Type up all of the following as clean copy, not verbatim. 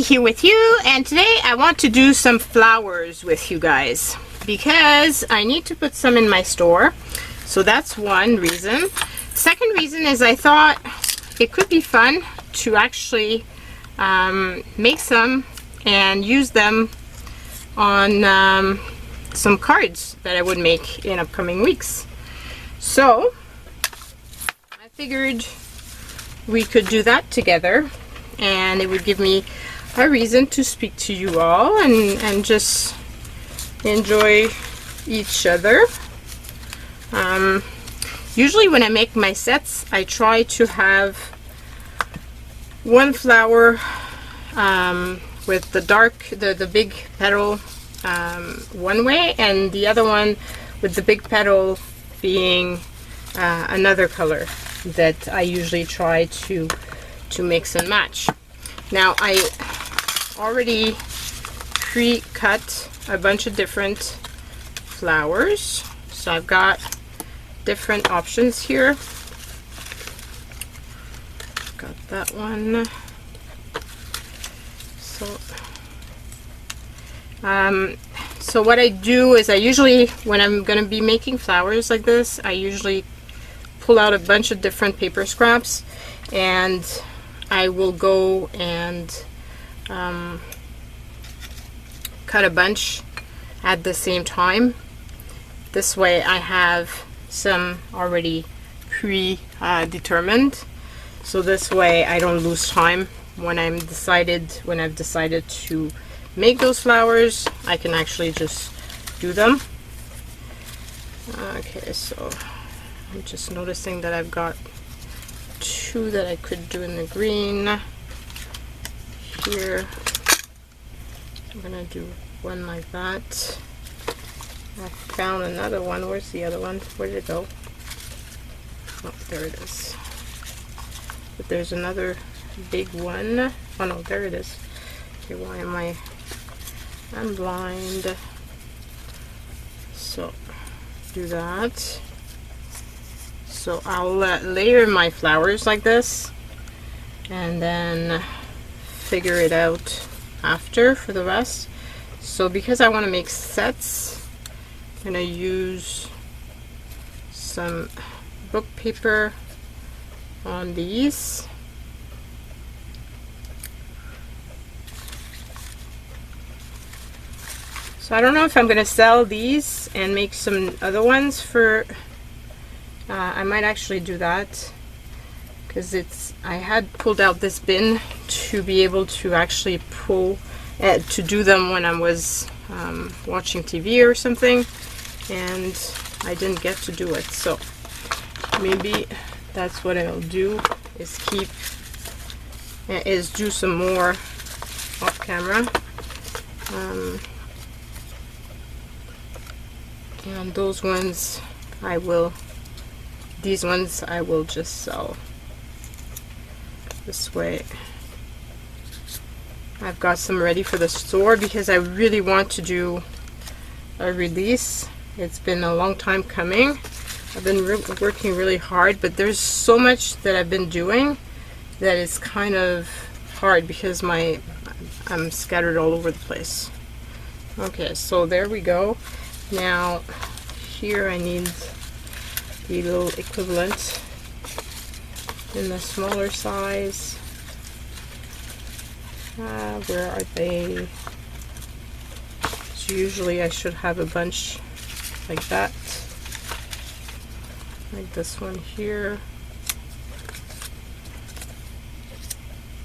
here with you, and today I want to do some flowers with you guys because I need to put some in my store. So that's one reason. Second reason is I thought it could be fun to actually make some and use them on some cards that I would make in upcoming weeks. So I figured we could do that together, and it would give me a reason to speak to you all and just enjoy each other. Usually when I make my sets, I try to have one flower with the big petal one way, and the other one with the big petal being another color that I usually try to mix and match. Now I already pre-cut a bunch of different flowers, so I've got different options here. Got that one. So what I do is I usually, when I'm going to be making flowers like this, I usually pull out a bunch of different paper scraps, and I will go and cut a bunch at the same time. This way I have some already predetermined, so this way I don't lose time when I've decided to make those flowers. I can actually just do them. Okay, so I'm just noticing that I've got two that I could do in the green here. I'm gonna do one like that. I found another one. Where's the other one? Where did it go? Oh, there it is. But there's another big one. Oh no, there it is. Okay, why am I'm blind. So do that. So I'll layer my flowers like this and then figure it out after for the rest. So because I want to make sets, I'm going to use some book paper on these. So I don't know if I'm going to sell these and make some other ones for, I might actually do that, because I had pulled out this bin to be able to actually to do them when I was watching TV or something, and I didn't get to do it. So maybe that's what I'll do, is do some more off camera. And those ones these ones I will just sell. This way I've got some ready for the store, because I really want to do a release. It's been a long time coming. I've been working really hard, but there's so much that I've been doing that it's kind of hard because I'm scattered all over the place. Okay, so there we go. Now here I need the little equivalent in the smaller size. Where are they? So usually I should have a bunch like that, like this one here,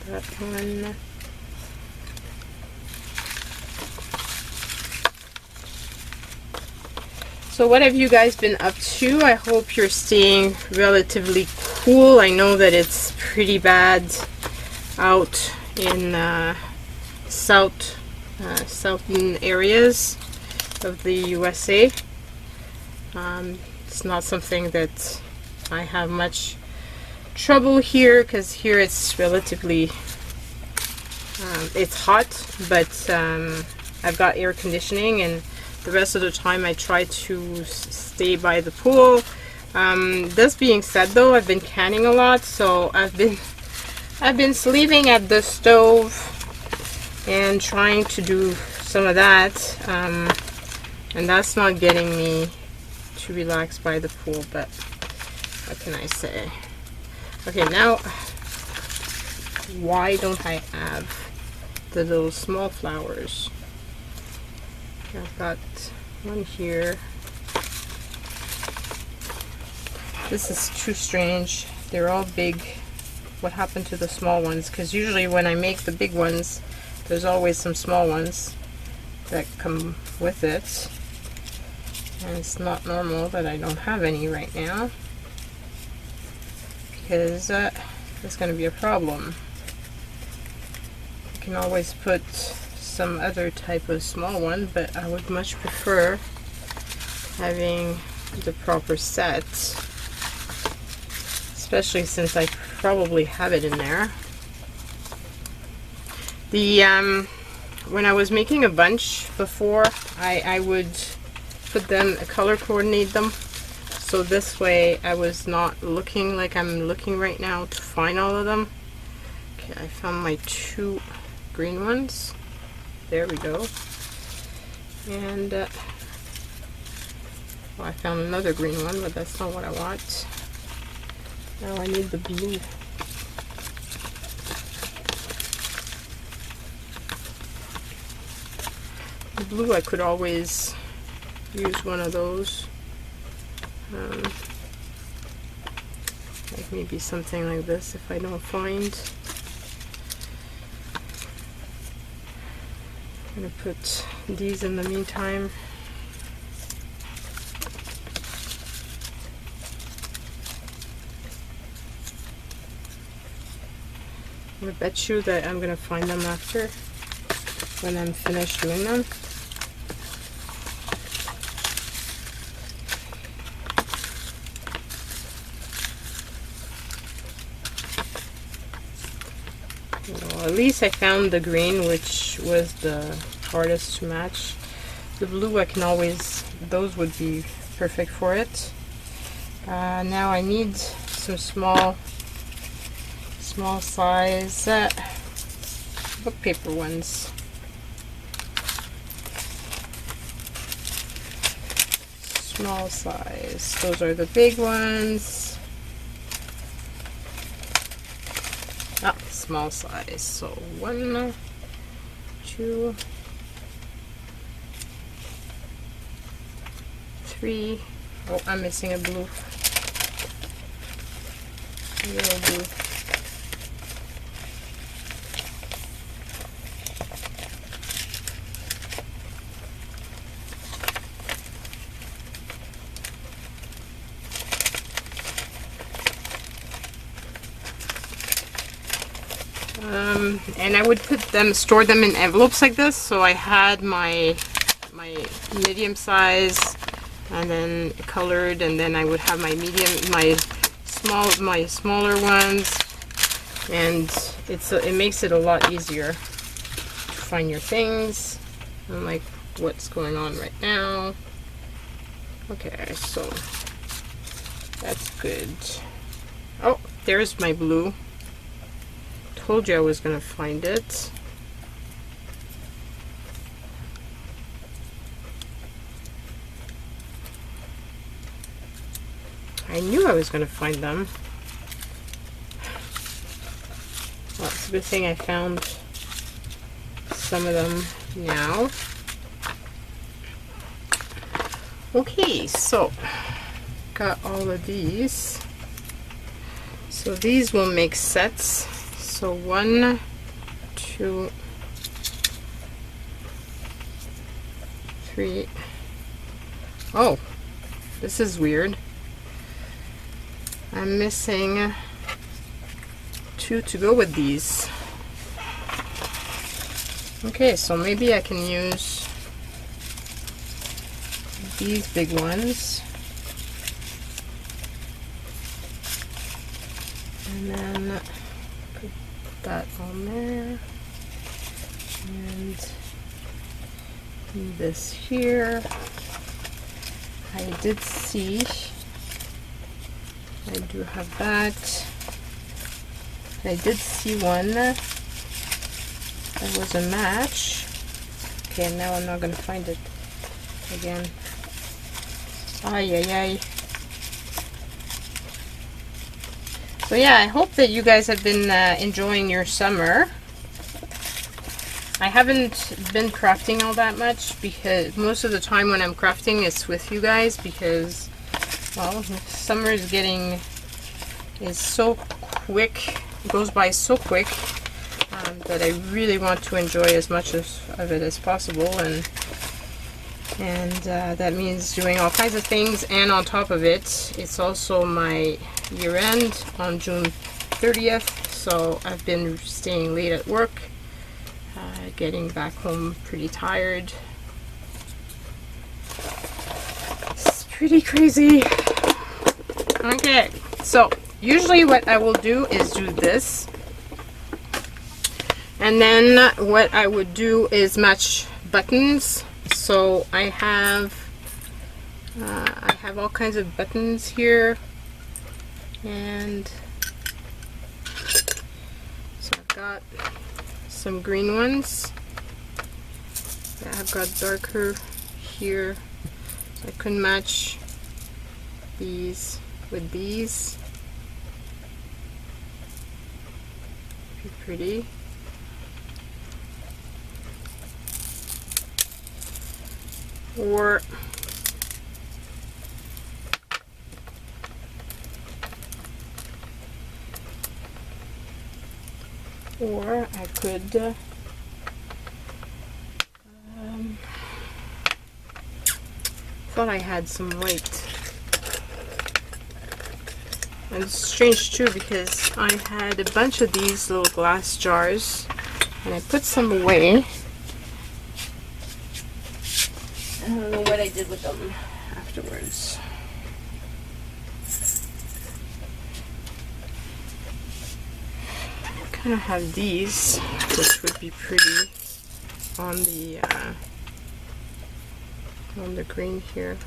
that one. So what have you guys been up to? I hope you're staying relatively cool. I know that it's pretty bad out in southern areas of the USA. It's not something that I have much trouble here, because here it's relatively it's hot, but I've got air conditioning, and the rest of the time I try to stay by the pool. This being said though, I've been canning a lot, so I've been sleeping at the stove and trying to do some of that, and that's not getting me to relax by the pool, but what can I say? Okay, now why don't I have the little small flowers? I've got one here. This is too strange. They're all big. What happened to the small ones? Because usually when I make the big ones, there's always some small ones that come with it. And it's not normal that I don't have any right now, because that's going to be a problem. You can always put some other type of small one, but I would much prefer having the proper set, especially since I probably have it in there. The when I was making a bunch before, I would put them, color coordinate them, so this way I was not looking like I'm looking right now to find all of them. Okay, I found my 2 green ones. There we go. And well, I found another green one, but that's not what I want. Now I need the blue. The blue, I could always use one of those. Like maybe something like this if I don't find. I'm going to put these in the meantime. I bet you that I'm going to find them after, when I'm finished doing them. Well, at least I found the green, which was the hardest to match. The blue I can always, those would be perfect for it. Now I need some small size book paper ones. Small size. Those are the big ones. Ah, small size. So 1, 2, 3. Oh, I'm missing a blue. Yellow blue. And I would put them, store them in envelopes like this. So I had my medium size, and then colored, and then I would have my medium, my smaller ones, and it makes it a lot easier to find your things. I'm like, what's going on right now? Okay, so that's good. Oh, there's my blue. Told you I was gonna find it. I knew I was gonna find them. Well, it's a good thing I found some of them now. Okay, so got all of these. So these will make sets. So 1, 2, 3. Oh, this is weird. I'm missing 2 to go with these. Okay, so maybe I can use these big ones. And then put that on there. And this here. I did see, I do have that. I did see one That was a match. Okay, now I'm not going to find it again. Ay, ay, ay. So yeah, I hope that you guys have been enjoying your summer. I haven't been crafting all that much because most of the time when I'm crafting it's with you guys because, well, summer is so quick, it goes by so quick that I really want to enjoy as much of it as possible, and that means doing all kinds of things, and on top of it, it's also my year end on June 30th, so I've been staying late at work, getting back home pretty tired. It's pretty crazy. Okay, so usually what I will do is do this, and then what I would do is match buttons. So I have all kinds of buttons here, and so I've got some green ones. I've got darker here, so I can match these with these. Pretty. Or I could thought I had some white. And it's strange too because I had a bunch of these little glass jars and I put some away. I don't know what I did with them afterwards. I kind of have these, which would be pretty on the green here.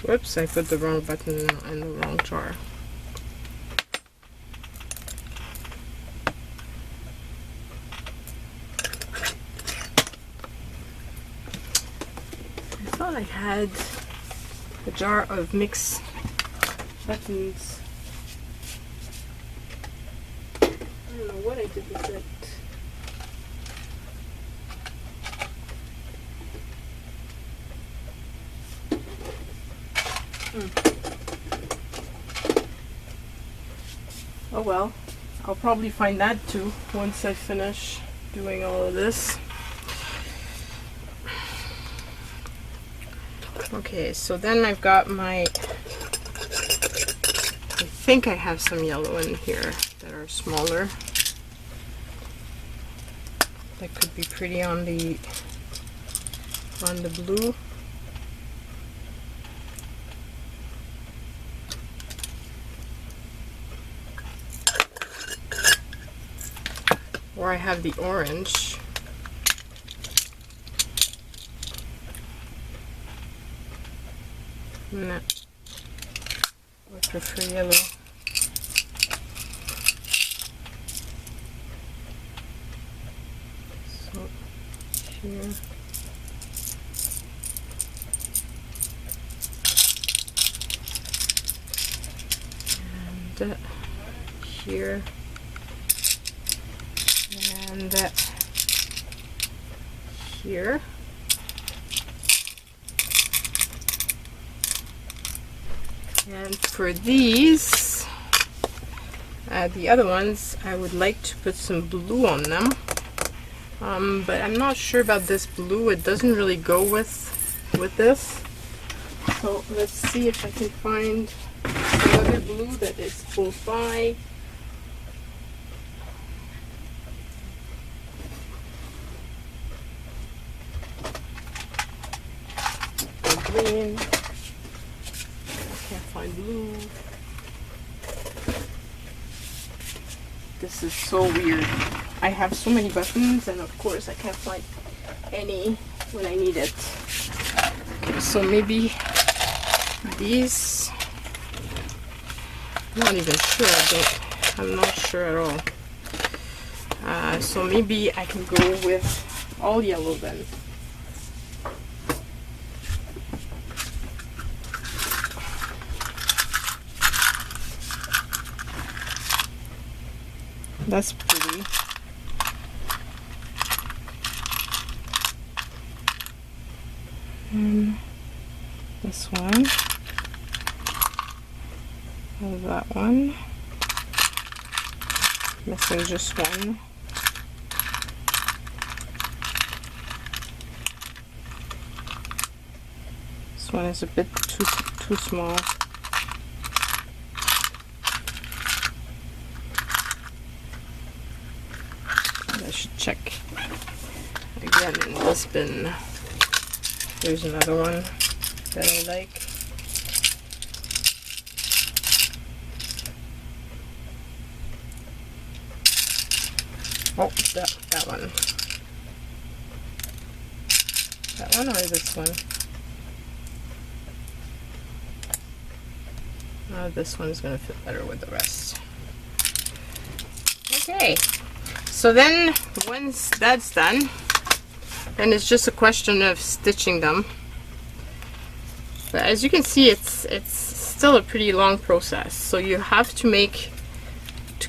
Whoops, I put the wrong button in the wrong jar. I thought I had a jar of mixed buttons. I don't know what I did with it. Oh well, I'll probably find that too once I finish doing all of this. Okay, so then I've got my, I think I have some yellow in here that are smaller. That could be pretty on the blue. Or I have the orange. No, I prefer yellow. So here. And here. And here. And for these, the other ones, I would like to put some blue on them. But I'm not sure about this blue. It doesn't really go with this. So let's see if I can find another blue that is close by. Green. I can't find blue. This is so weird. I have so many buttons and of course I can't find any when I need it. Okay, So maybe these, I'm not even sure. I'm not sure at all. So maybe I can go with all yellow then. That's pretty. And this one. And that one. Missing just one. This one is a bit too small. I should check again in this bin. There's another one that I like. Oh, that one. That one or this one? This one's going to fit better with the rest. Okay, so then once that's done, then it's just a question of stitching them. But as you can see, it's still a pretty long process. So you have to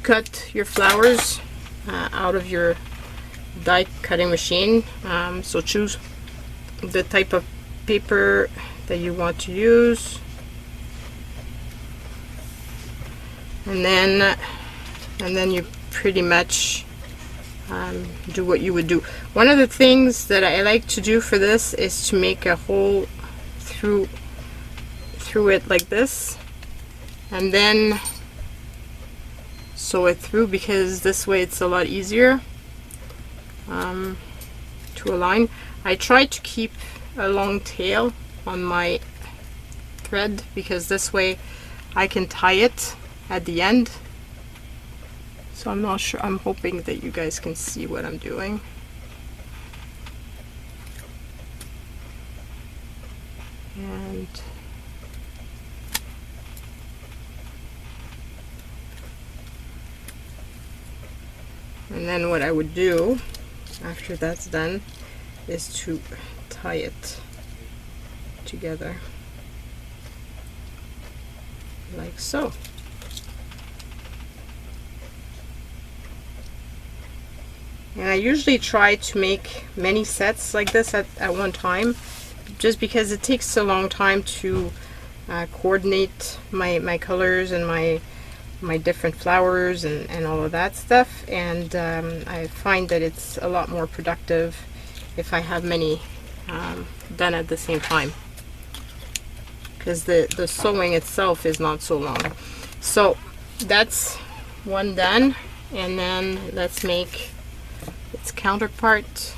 cut your flowers out of your die cutting machine. So choose the type of paper that you want to use, and then you pretty much do what you would do. One of the things that I like to do for this is to make a hole through it like this, and then sew it through, because this way it's a lot easier to align. I try to keep a long tail on my thread, because this way I can tie it at the end. So I'm not sure, I'm hoping that you guys can see what I'm doing. And then what I would do after that's done is to tie it together like so. And I usually try to make many sets like this at one time, just because it takes a long time to coordinate my colors and my different flowers and all of that stuff, and I find that it's a lot more productive if I have many done at the same time, because the sewing itself is not so long. So that's one done, and then let's make its counterpart.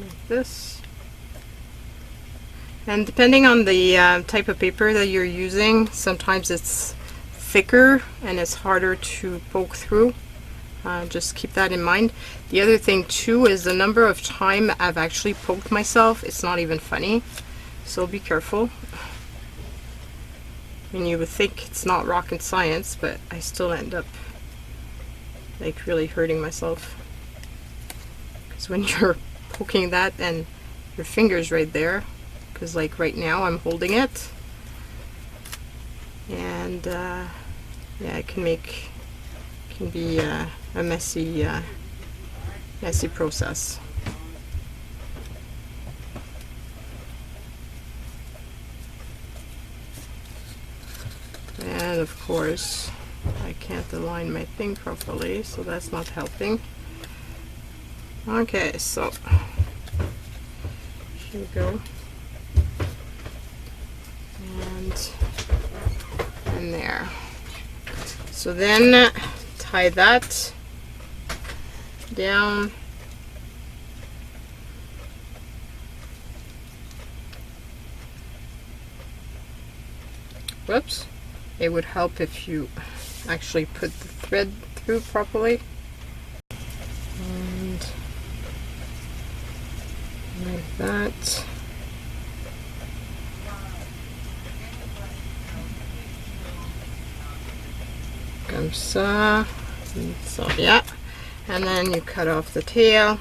Like this. And depending on the type of paper that you're using, sometimes it's thicker and it's harder to poke through. Just keep that in mind. The other thing too is the number of times I've actually poked myself. It's not even funny, so be careful. I mean, you would think it's not rocket science, but I still end up like really hurting myself, because when you're poking that and your finger's right there, because like right now I'm holding it, and yeah, it can be a messy process. And of course I can't align my thing properly, so that's not helping. Okay, so here we go, and there. So then tie that down. Whoops. It would help if you actually put the thread through properly. And like that. Comme ça. So yeah, and then you cut off the tail.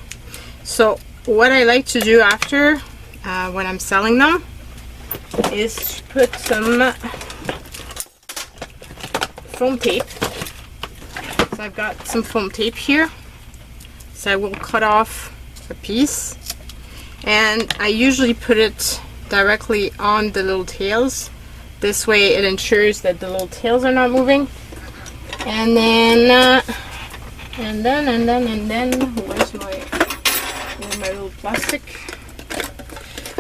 So what I like to do after when I'm selling them is put some foam tape. So I've got some foam tape here, so I will cut off a piece, and I usually put it directly on the little tails. This way it ensures that the little tails are not moving. And then where's my little plastic?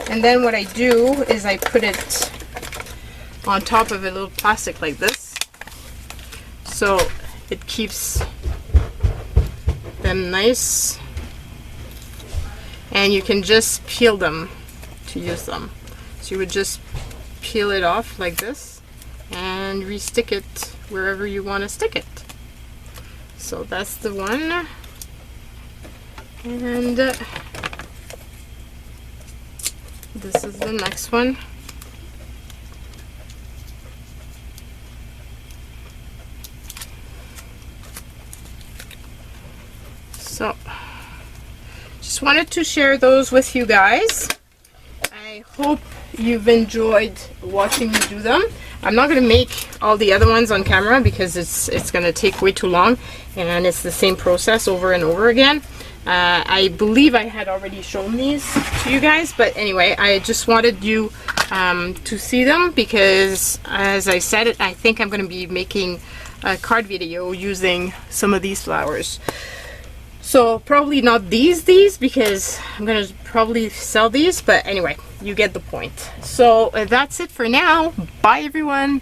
And then what I do is I put it on top of a little plastic like this, so it keeps them nice, and you can just peel them to use them. So you would just peel it off like this and re-stick it wherever you want to stick it. So that's the one, and this is the next one. So just wanted to share those with you guys. I hope you've enjoyed watching me do them. I'm not going to make all the other ones on camera because it's going to take way too long, and it's the same process over and over again. I believe I had already shown these to you guys, but anyway, I just wanted you to see them because, as I said, I think I'm going to be making a card video using some of these flowers. So probably not these because I'm going to probably sell these, but anyway, you get the point. So that's it for now. Bye everyone.